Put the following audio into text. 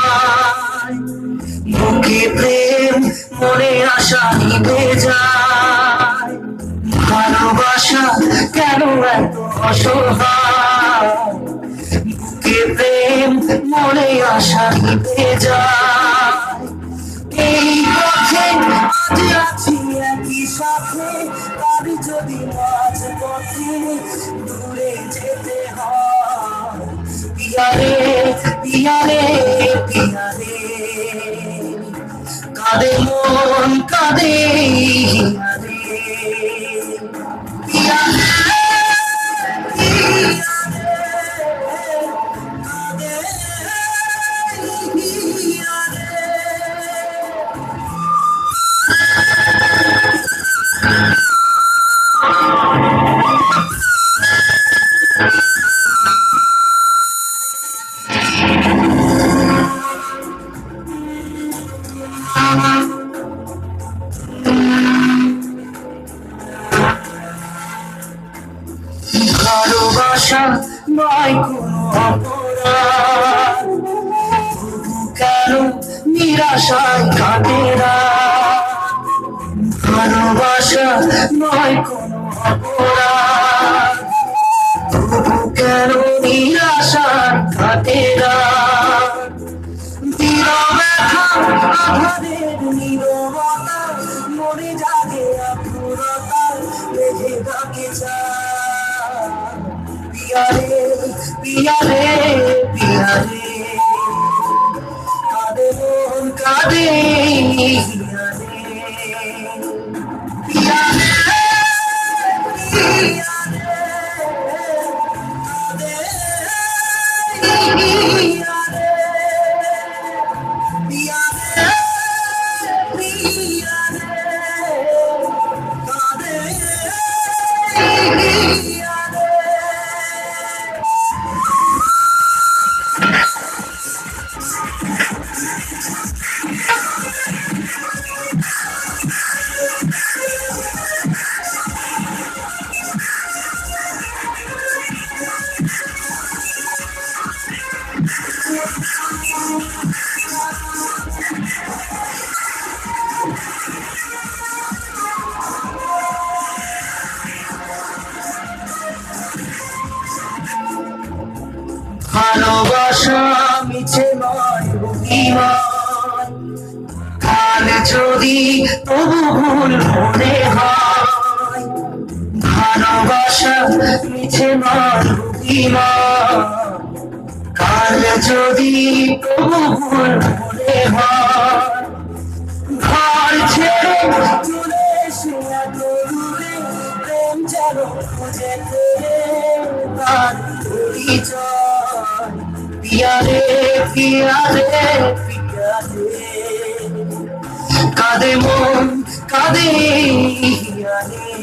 যায়, বুকে প্রেম মনে আশা নিভে যায়। ভালোবাসা কেন এত অসহায়, বুকে প্রেম মনে আশা নিভে যায়। এই পথে আজ আছি একই সাথে, আমি যদি মাঝ পথে দূরে যেতে হয়। পিয়ারে পিয়ারে পিয়ারে, কাঁদে মন কাঁদে হিয়ারে। পিয়ারে ভালোবাসা নয় কোনো অপরাধ, কেন নিরাশায় কাটে না। ভালোবাসা নয় কোনো অপরাধ, কেন নিরাশায় কাটে না। আধারের নীরবতা মনে জাগে আকুলতা, বেঁধে ডাকে যায়। পিয়ারে পিয়ারে পিয়ারে, কাঁদে মন কাঁদে হিয়ারে। পিয়ারে পিয়ারে কাঁদে হিয়ারে। ভালোবাসা মিছে নয় অভিমান, কাল যদি তবু ভুল মনে হয়। ভালোবাসা মিছে নয় অভিমান, কাল যদি তবু ভুল মনে হয়। ঘর ছেড়ে চলে এসে এত দূরে, প্রেম যেন খুঁজে ফেলে তার পরিচয়। পিয়ারে পিয়ারে পিয়ারে, কাঁদে মন কাঁদে হিয়ারে।